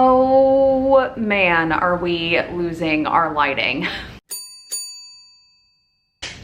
Oh man, are we losing our lighting.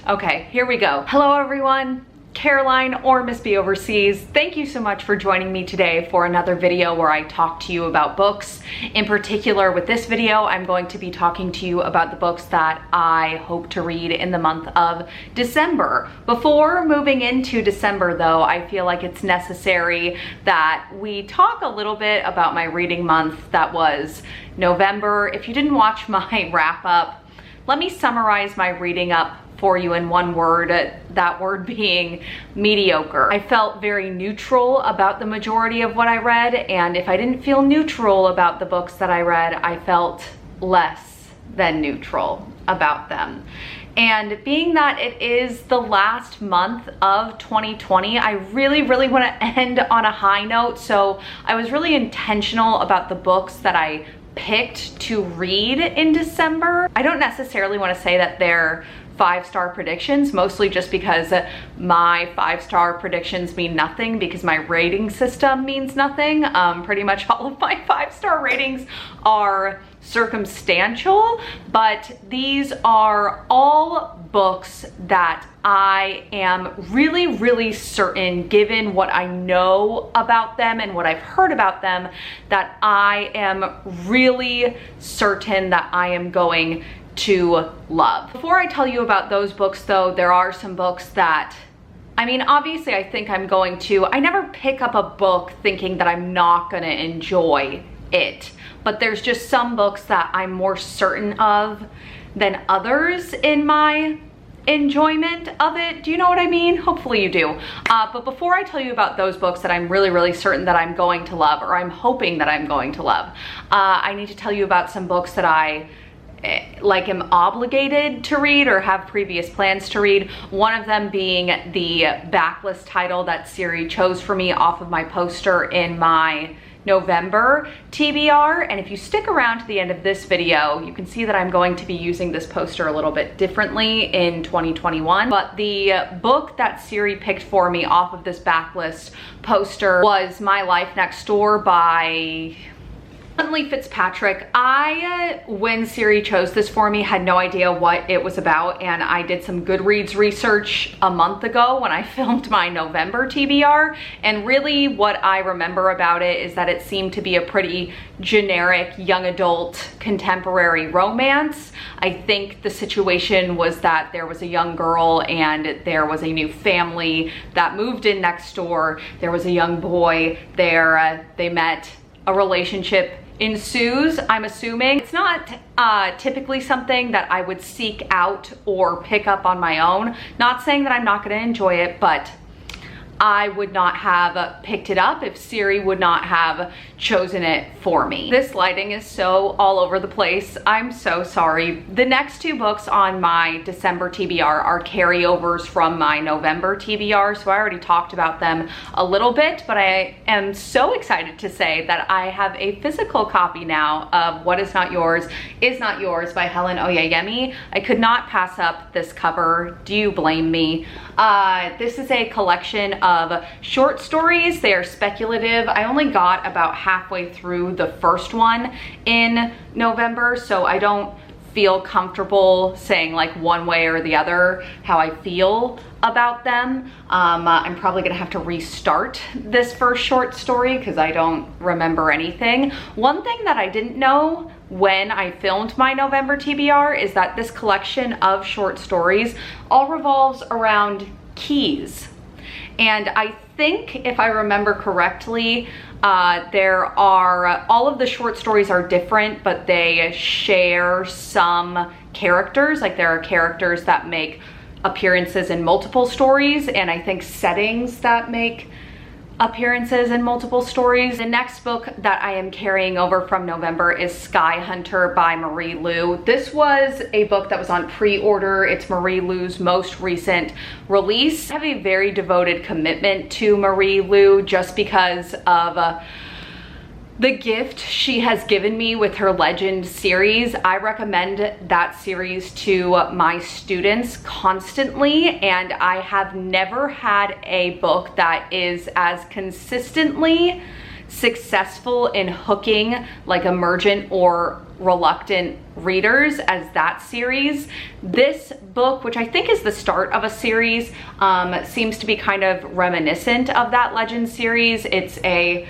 Okay, here we go. Hello everyone, Caroline or Miss B Overseas. Thank you so much for joining me today for another video where I talk to you about books. In particular, with this video, I'm going to be talking to you about the books that I hope to read in the month of December. Before moving into December though, I feel like it's necessary that we talk a little bit about my reading month that was November. If you didn't watch my wrap up, let me summarize my reading up for you in one word, that word being mediocre. I felt very neutral about the majority of what I read, and if I didn't feel neutral about the books that I read, I felt less than neutral about them. And being that it is the last month of 2020, I really want to end on a high note, so I was really intentional about the books that I picked to read in December. I don't necessarily want to say that they're 5-star predictions, mostly just because my 5-star predictions mean nothing because my rating system means nothing. Pretty much all of my 5-star ratings are circumstantial, but these are all books that I am really certain, given what I know about them and what I've heard about them, that I am really certain that I am going to love. Before I tell you about those books though, there are some books that, I mean, obviously I think I'm going to, I never pick up a book thinking that I'm not gonna enjoy it, but there's just some books that I'm more certain of than others in my enjoyment of it. Do you know what I mean? Hopefully you do. But before I tell you about those books that I'm really certain that I'm going to love, or I'm hoping that I'm going to love, I need to tell you about some books that I am obligated to read or have previous plans to read. One of them being the backlist title that Siri chose for me off of my poster in my November TBR. And if you stick around to the end of this video, you can see that I'm going to be using this poster a little bit differently in 2021. But the book that Siri picked for me off of this backlist poster was My Life Next Door by Fitzpatrick. When Siri chose this for me, had no idea what it was about, and I did some Goodreads research a month ago when I filmed my November TBR, and really what I remember about it is that it seemed to be a pretty generic young adult contemporary romance. I think the situation was that there was a young girl and there was a new family that moved in next door. There was a young boy there. They met, a relationship ensues, I'm assuming. It's not typically something that I would seek out or pick up on my own. Not saying that I'm not going to enjoy it, but I would not have picked it up if Siri would not have chosen it for me. This lighting is so all over the place. I'm so sorry. The next two books on my December TBR are carryovers from my November TBR, so I already talked about them a little bit, but I am so excited to say that I have a physical copy now of What Is Not Yours Is Not Yours by Helen Oyeyemi. I could not pass up this cover. Do you blame me? This is a collection of short stories. They are speculative. I only got about halfway through the first one in November, so I don't feel comfortable saying like one way or the other how I feel about them. I'm probably gonna have to restart this first short story because I don't remember anything. One thing that I didn't know when I filmed my November TBR is that this collection of short stories all revolves around keys. And I think, if I remember correctly, all of the short stories are different, but they share some characters. Like there are characters that make appearances in multiple stories, and I think settings that make appearances in multiple stories. The next book that I am carrying over from November is Sky Hunter by Marie Lu. This was a book that was on pre-order. It's Marie Lu's most recent release. I have a very devoted commitment to Marie Lu just because of the gift she has given me with her Legend series. I recommend that series to my students constantly, and I have never had a book that is as consistently successful in hooking like emergent or reluctant readers as that series. This book, which I think is the start of a series, seems to be kind of reminiscent of that Legend series. It's a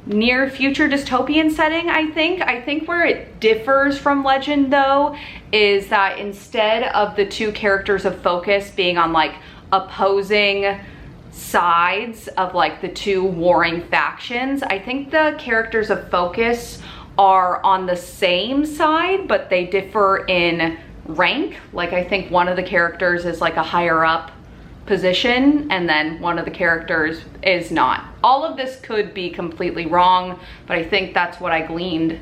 near future dystopian setting, I think. I think where it differs from Legend though is that instead of the two characters of focus being on like opposing sides of like the two warring factions, I think the characters of focus are on the same side, but they differ in rank. Like I think one of the characters is like a higher up position and then one of the characters is not. All of this could be completely wrong, but I think that's what I gleaned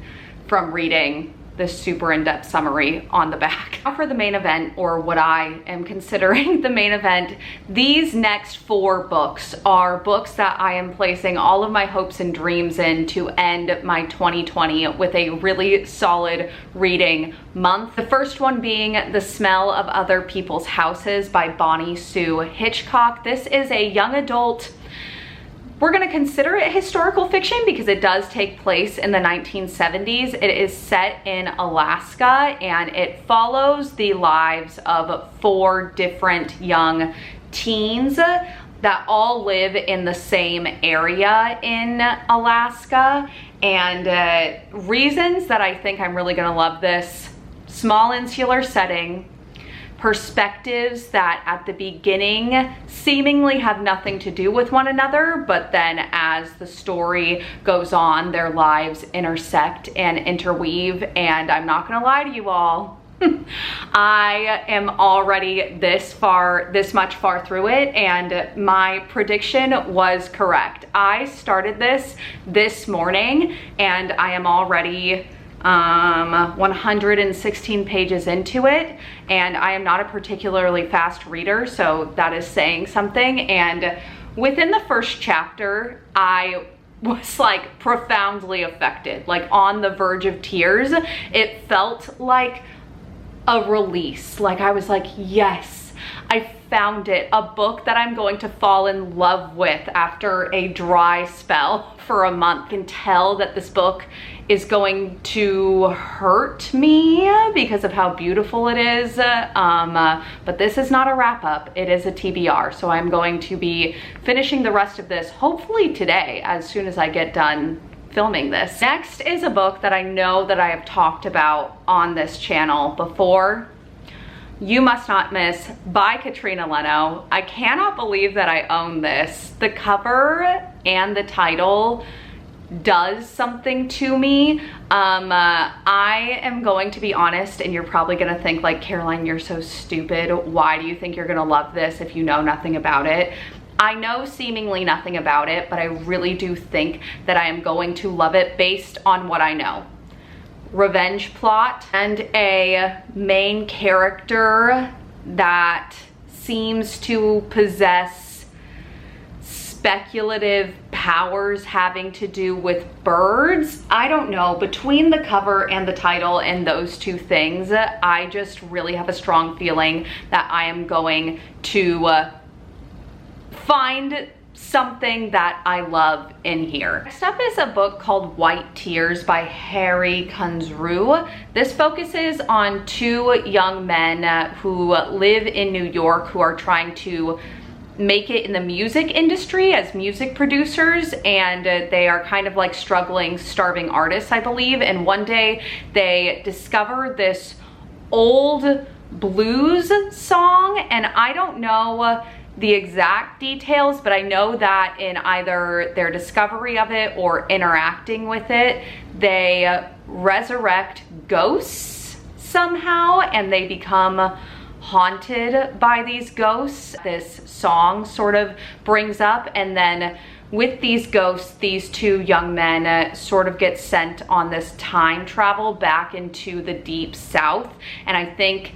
from reading this super in-depth summary on the back. Now for the main event, or what I am considering the main event, these next 4 books are books that I am placing all of my hopes and dreams in to end my 2020 with a really solid reading month. The first one being The Smell of Other People's Houses by Bonnie Sue Hitchcock. This is a young adult, we're gonna consider it historical fiction because it does take place in the 1970s. It is set in Alaska and it follows the lives of 4 different young teens that all live in the same area in Alaska. And reasons that I think I'm really gonna love this: small insular setting, perspectives that at the beginning seemingly have nothing to do with one another, but then as the story goes on, their lives intersect and interweave. And I'm not gonna lie to you all, I am already this much far through it, and my prediction was correct. I started this morning and I am already 116 pages into it, and I am not a particularly fast reader, so that is saying something. And within the first chapter, I was like profoundly affected, like on the verge of tears. It felt like a release. Like I was like, yes, I found it. A book that I'm going to fall in love with after a dry spell for a month. I can tell that this book is going to hurt me because of how beautiful it is. But this is not a wrap up, it is a TBR. So I'm going to be finishing the rest of this hopefully today as soon as I get done filming this. Next is a book that I know that I have talked about on this channel before. You Must Not Miss by Katrina Leno. I cannot believe that I own this. The cover and the title does something to me. I am going to be honest, and you're probably gonna think like, Caroline, you're so stupid. Why do you think you're gonna love this if you know nothing about it? I know seemingly nothing about it, but I really do think that I am going to love it based on what I know. Revenge plot and a main character that seems to possess speculative powers having to do with birds. I don't know, between the cover and the title and those two things, I just really have a strong feeling that I am going to find something that I love in here. Next up is a book called White Tears by Harry Kunzru. This focuses on 2 young men who live in New York who are trying to make it in the music industry as music producers, and they are kind of like struggling, starving artists, I believe. And one day they discover this old blues song, and I don't know the exact details, but I know that in either their discovery of it or interacting with it, they resurrect ghosts somehow and they become haunted by these ghosts. This song sort of brings up, and then with these ghosts, these 2 young men sort of get sent on this time travel back into the deep south, and I think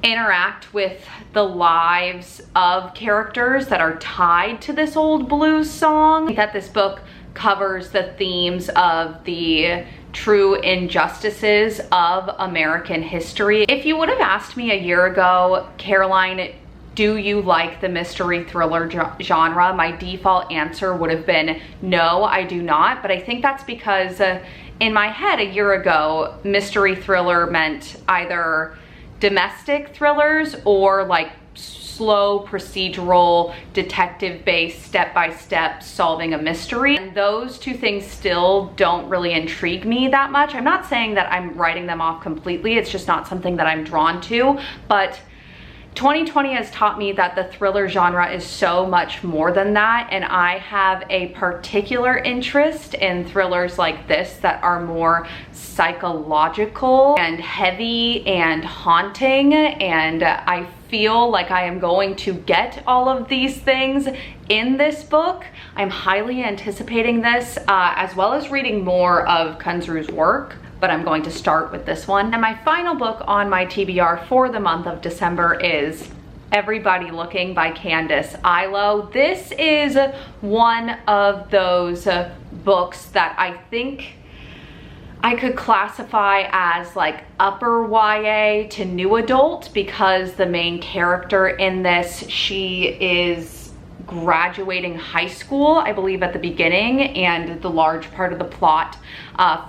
interact with the lives of characters that are tied to this old blues song. I think that this book covers the themes of the true injustices of American history. If you would have asked me a year ago, Caroline, do you like the mystery thriller genre? My default answer would have been no, I do not. But I think that's because in my head a year ago, mystery thriller meant either domestic thrillers or like slow procedural detective-based step-by-step solving a mystery, and those two things still don't really intrigue me that much. I'm not saying that I'm writing them off completely, it's just not something that I'm drawn to, but 2020 has taught me that the thriller genre is so much more than that, and I have a particular interest in thrillers like this that are more psychological and heavy and haunting, and I feel like I am going to get all of these things in this book. I'm highly anticipating this, as well as reading more of Kunzru's work, but I'm going to start with this one. And my final book on my TBR for the month of December is Everybody Looking by Candace Ilo. This is one of those books that I think I could classify as like upper YA to new adult, because the main character in this, she is graduating high school, I believe, at the beginning, and the large part of the plot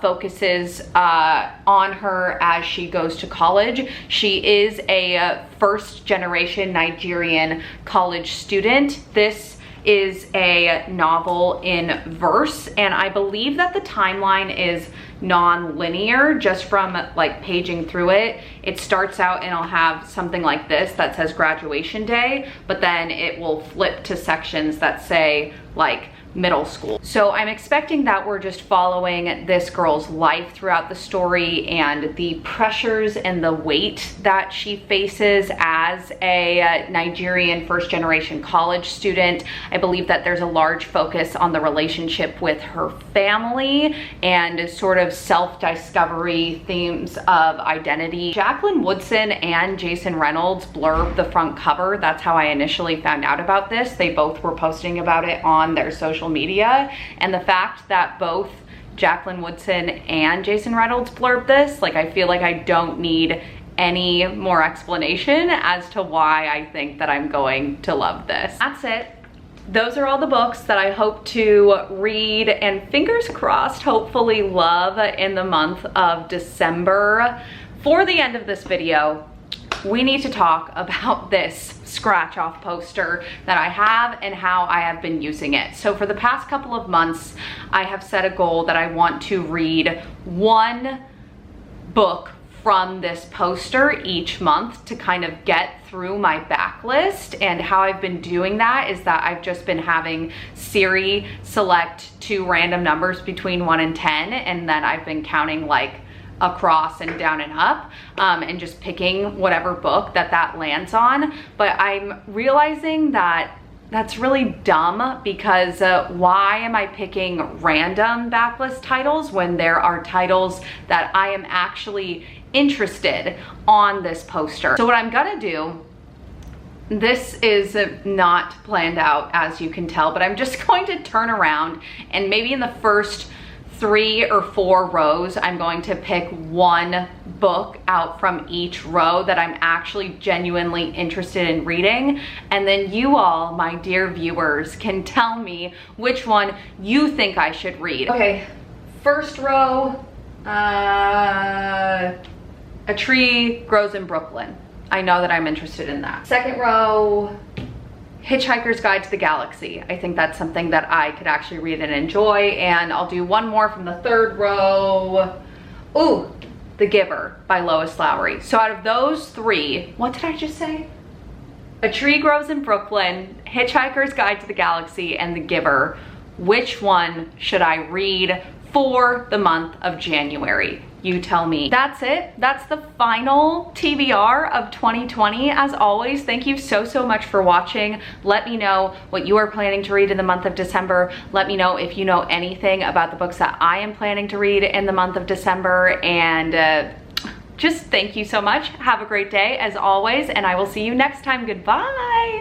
focuses on her as she goes to college. She is a first generation Nigerian college student. This is a novel in verse, and I believe that the timeline is non-linear. Just from like paging through it, it starts out and I'll have something like this that says graduation day, but then it will flip to sections that say like middle school. So I'm expecting that we're just following this girl's life throughout the story and the pressures and the weight that she faces as a Nigerian first generation college student. I believe that there's a large focus on the relationship with her family and sort of self-discovery themes of identity. Jacqueline Woodson and Jason Reynolds blurbed the front cover. That's how I initially found out about this. They both were posting about it on their social media, and the fact that both Jacqueline Woodson and Jason Reynolds blurbed this, like, I feel like I don't need any more explanation as to why I think that I'm going to love this. That's it. Those are all the books that I hope to read and, fingers crossed, hopefully love in the month of December. For the end of this video, we need to talk about this scratch off poster that I have and how I have been using it. So for the past couple of months, I have set a goal that I want to read one book from this poster each month to kind of get through my backlist. And how I've been doing that is that I've just been having Siri select two random numbers between 1 and 10, and then I've been counting like across and down and up, and just picking whatever book that lands on. But I'm realizing that that's really dumb, because why am I picking random backlist titles when there are titles that I am actually interested on this poster? So what I'm gonna do, this is not planned out as you can tell, but I'm just going to turn around and maybe in the first 3 or 4 rows, I'm going to pick one book out from each row that I'm actually genuinely interested in reading. And then you all, my dear viewers, can tell me which one you think I should read. Okay, first row, A Tree Grows in Brooklyn. I know that I'm interested in that. Second row, Hitchhiker's Guide to the Galaxy. I think that's something that I could actually read and enjoy. And I'll do one more from the third row. Ooh, The Giver by Lois Lowry. So out of those 3, what did I just say? A Tree Grows in Brooklyn, Hitchhiker's Guide to the Galaxy, and The Giver. Which one should I read for the month of January? You tell me. That's it. That's the final TBR of 2020. As always, thank you so much for watching. Let me know what you are planning to read in the month of December. Let me know if you know anything about the books that I am planning to read in the month of December. And just thank you so much. Have a great day as always, and I will see you next time. Goodbye.